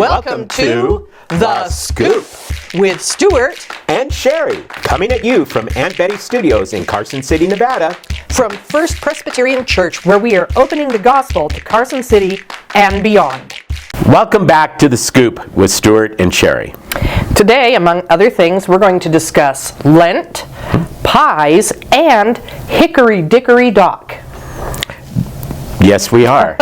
Welcome to The Scoop with Stewart and Sherri, coming at you from Aunt Betty Studios in Carson City, Nevada. From First Presbyterian Church, where we are opening the gospel to Carson City and beyond. Welcome back to The Scoop with Stewart and Sherri. Today, among other things, we're going to discuss Lent, pies, and Hickory Dickory Dock. Yes, we are.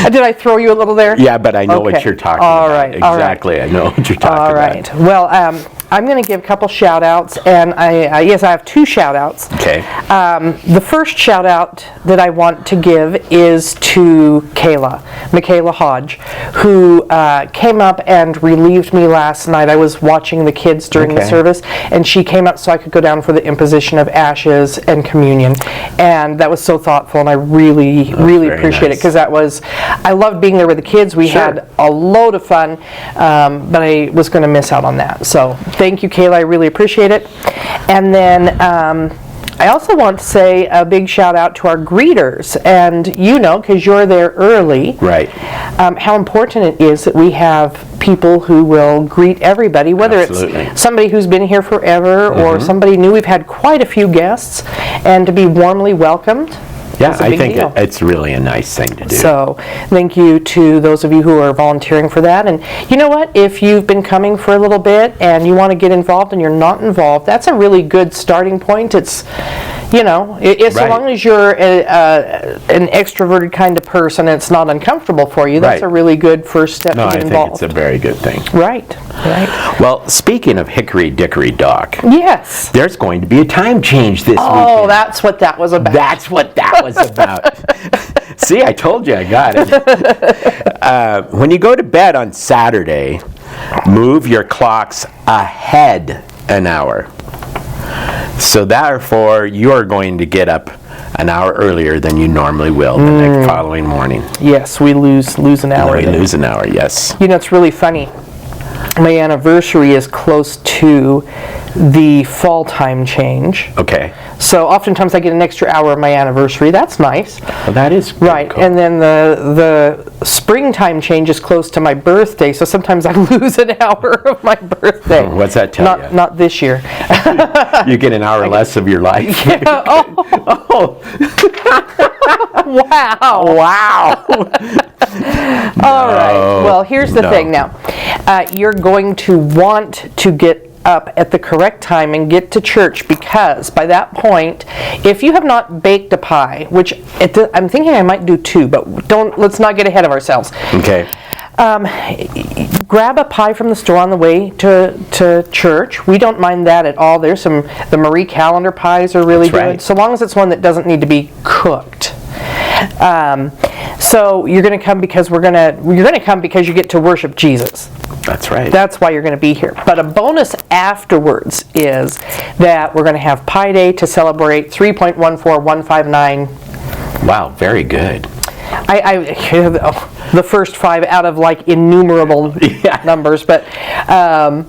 Did I throw you a little there? Yeah, but I know what you're talking about. All right. Exactly, I know what you're talking All right. about. Well, I'm going to give a couple shout-outs, and I have two shout-outs. Okay. The first shout-out that I want to give is to Michaela Hodge, who came up and relieved me last night. I was watching the kids during the service, and she came up so I could go down for the imposition of ashes and communion, and that was so thoughtful, and I really appreciate it, because I loved being there with the kids. We had a load of fun, but I was going to miss out on that. So thank you, Kayla. I really appreciate it. And then I also want to say a big shout out to our greeters. And you know, because you're there early, right? How important it is that we have people who will greet everybody, whether it's somebody who's been here forever or somebody new. We've had quite a few guests, and to be warmly welcomed. Yeah, I think it's really a nice thing to do. So, thank you to those of you who are volunteering for that. And you know what? If you've been coming for a little bit and you want to get involved and you're not involved, that's a really good starting point. It's, so long as you're an extroverted kind of person and it's not uncomfortable for you, that's a really good first step to get involved. No, I think it's a very good thing. Right. Well, speaking of Hickory Dickory Dock, yes, there's going to be a time change this weekend. Oh, that's what that was about. That's what that was about. See, I told you I got it. When you go to bed on Saturday, move your clocks ahead an hour. So therefore, you're going to get up an hour earlier than you normally will the next following morning. Yes, we lose an hour. We lose an hour, yes. You know, it's really funny. My anniversary is close to the fall time change. Okay. So oftentimes I get an extra hour of my anniversary. That's nice. Well, that is right. Cool. And then the springtime change is close to my birthday, so sometimes I lose an hour of my birthday. What's that tell you? Not this year. You get an hour less of your life. Yeah. Oh. Wow. All right. Well, here's the thing now. You're going to want to get up at the correct time and get to church, because by that point, if you have not baked a pie, which I'm thinking I might do two, but let's not get ahead of ourselves. Okay. Grab a pie from the store on the way to church. We don't mind that at all. There's the Marie Callender pies are really good, so long as it's one that doesn't need to be cooked. So you're going to come because you get to worship Jesus. That's right. That's why you're going to be here. But a bonus afterwards is that we're going to have Pi Day to celebrate 3.14159. Wow, very good. The first 5 out of like innumerable numbers, but and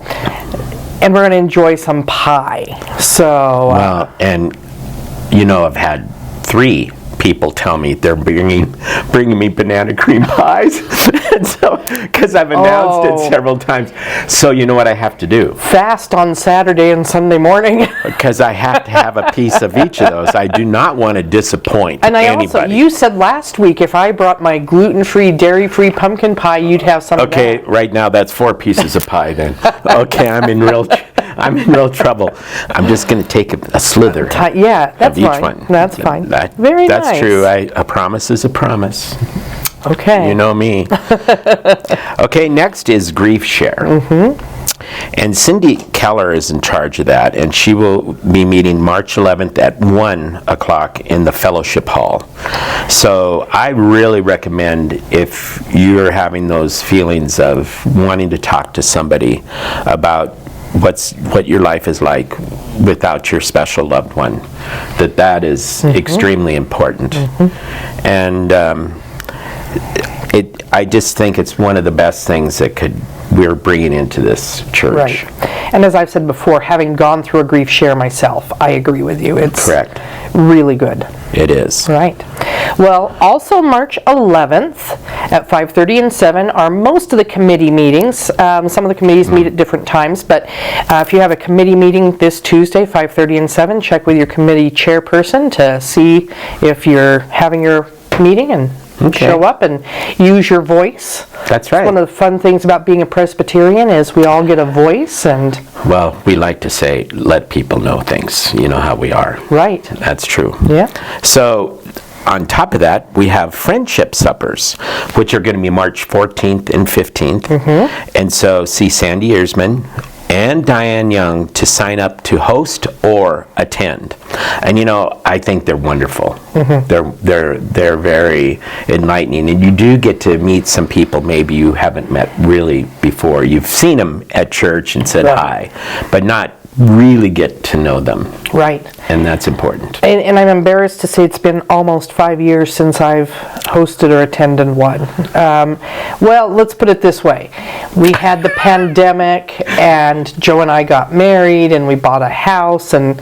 we're going to enjoy some pie. So and I've had 3 people tell me they're bringing me banana cream pies, because I've announced it several times. So you know what I have to do? Fast on Saturday and Sunday morning. Because I have to have a piece of each of those. I do not want to disappoint anybody. You said last week if I brought my gluten-free, dairy-free pumpkin pie, you'd have some of that. Okay, right now that's 4 pieces of pie then. Okay, I'm in real trouble. I'm just going to take a slither that's of each fine. one. That's fine. Very nice. That's true. A promise is a promise. Okay. You know me. Okay, next is Grief Share. And Cindy Keller is in charge of that, and she will be meeting March 11th at 1 o'clock in the Fellowship Hall. So I really recommend, if you're having those feelings of wanting to talk to somebody about what your life is like without your special loved one, that is extremely important. And I just think it's one of the best things that we're bringing into this church. Right. And as I've said before, having gone through a grief share myself, I agree with you. It's correct. Really good. It is. Right. Well, also March 11th at 5:30 and 7 are most of the committee meetings. Some of the committees meet at different times, but if you have a committee meeting this Tuesday, 5:30 and 7, check with your committee chairperson to see if you're having your meeting and show up and use your voice. That's right. One of the fun things about being a Presbyterian is we all get a voice, and Well, we like to say, let people know things. You know how we are. right. That's true. Yeah. So, on top of that, we have friendship suppers, which are going to be March 14th and 15th. And so, see Sandy Earsman and Diane Young to sign up to host or attend. And I think they're wonderful. They're very enlightening, and you do get to meet some people maybe you haven't met really before. You've seen them at church and said hi, but not really get to know them. Right. And that's important. And I'm embarrassed to say it's been almost 5 years since I've hosted or attended one. Well, let's put it this way. We had the pandemic, and Joe and I got married, and we bought a house, and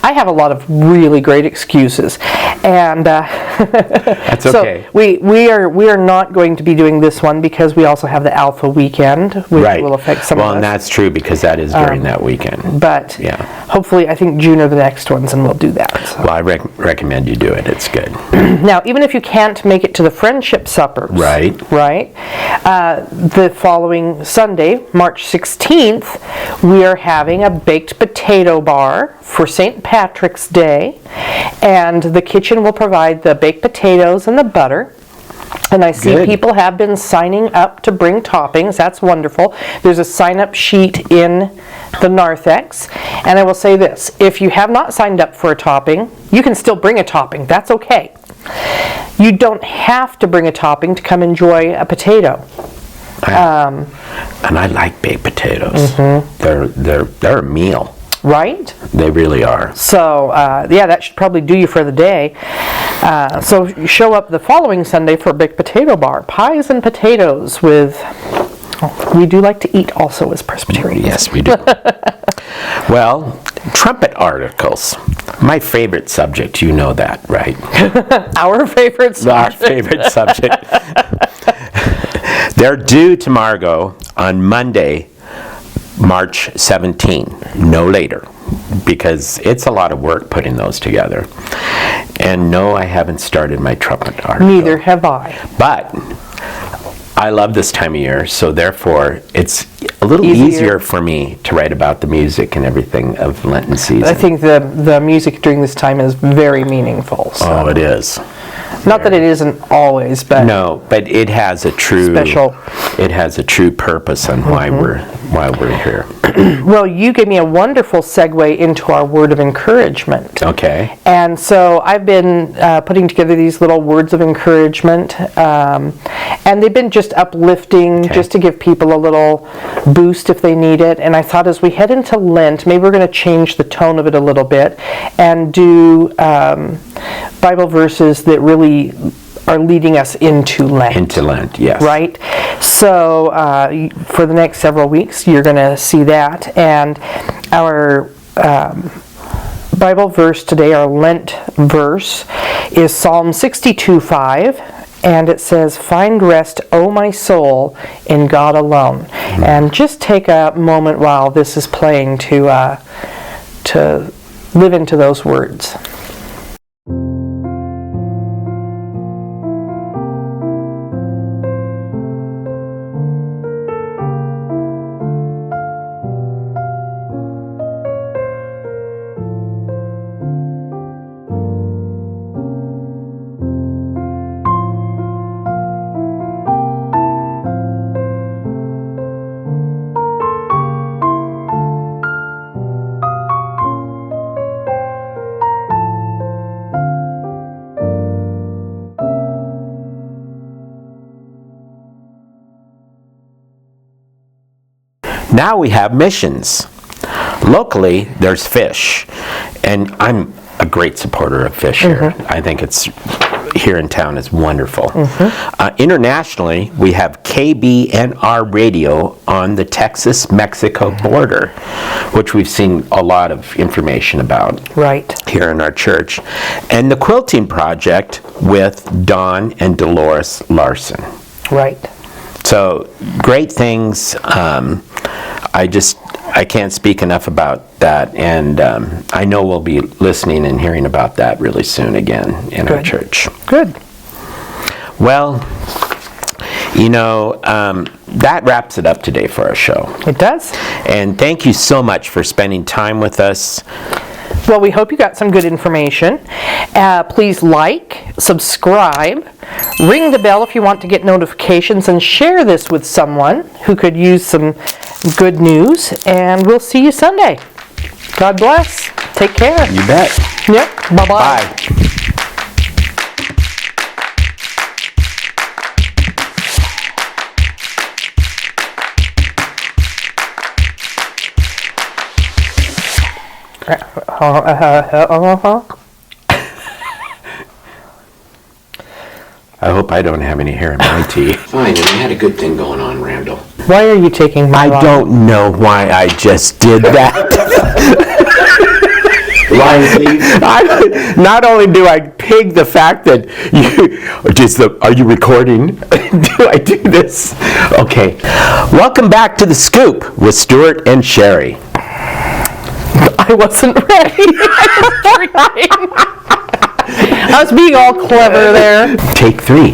I have a lot of really great excuses. And That's okay. So we are not going to be doing this one because we also have the Alpha weekend, which will affect some of us. Well, and that's true because that is during that weekend. But Yeah. hopefully, I think June are the next ones, and we'll do that. So. Well, I recommend you do it. It's good. Now, even if you can't make it to the friendship suppers, Right. The following Sunday, March 16th, we are having a baked potato bar for St. Patrick's Day, and the kitchen will provide the baked potatoes and the butter. And I see Good. people have been signing up to bring toppings. That's wonderful. There's a sign-up sheet in the narthex. And I will say this, if you have not signed up for a topping, you can still bring a topping. That's okay. You don't have to bring a topping to come enjoy a potato. And I like baked potatoes. They're a meal. Right? They really are. So, yeah, that should probably do you for the day. So show up the following Sunday for a baked potato bar. Pies and potatoes with... we do like to eat also as Presbyterians. Yes, we do. Well, trumpet articles. My favorite subject, you know that, right? Our favorite subject. Our favorite subject. They're due to Margot on Monday, March 17, no later, because it's a lot of work putting those together. And no, I haven't started my trumpet article. Neither have I. But I love this time of year, so therefore it's a little Easier. easier for me to write about the music and everything of Lenten season. I think the music during this time is very meaningful. So. Oh, it is. Not that it isn't always, but No, but it has a true Special. It has a true purpose on why we're here. well, you gave me a wonderful segue into our word of encouragement. Okay. And so I've been putting together these little words of encouragement, and they've been just uplifting, just to give people a little boost if they need it. And I thought as we head into Lent, maybe we're going to change the tone of it a little bit and do Bible verses that really are leading us into Lent. Into Lent, yes. Right? So for the next several weeks, you're going to see that. And our Bible verse today, our Lent verse, is Psalm 62:5. And it says, "Find rest, O my soul, in God alone." And just take a moment while this is playing to live into those words. Now we have missions. Locally, there's fish, and I'm a great supporter of fish here. I think it's here in town is wonderful. Internationally, we have KBNR radio on the Texas-Mexico border, which we've seen a lot of information about here in our church. And the Quilting Project with Don and Dolores Larson. So great things. I can't speak enough about that, and I know we'll be listening and hearing about that really soon again in our church. Well, that wraps it up today for our show. It does. And thank you so much for spending time with us. Well, we hope you got some good information. Please like, subscribe, ring the bell if you want to get notifications, and share this with someone who could use some good news. And we'll see you Sunday. God bless. Take care. You bet. Yep. Bye-bye. Bye. I hope I don't have any hair in my teeth. Fine, and I had a good thing going on, Randall. Why are you taking my line? I don't know why I just did that. Not only do I pig the fact that are you recording? Do I do this? Okay. Welcome back to The Scoop with Stewart and Sherri. I wasn't ready. I was being all clever there. Take 3.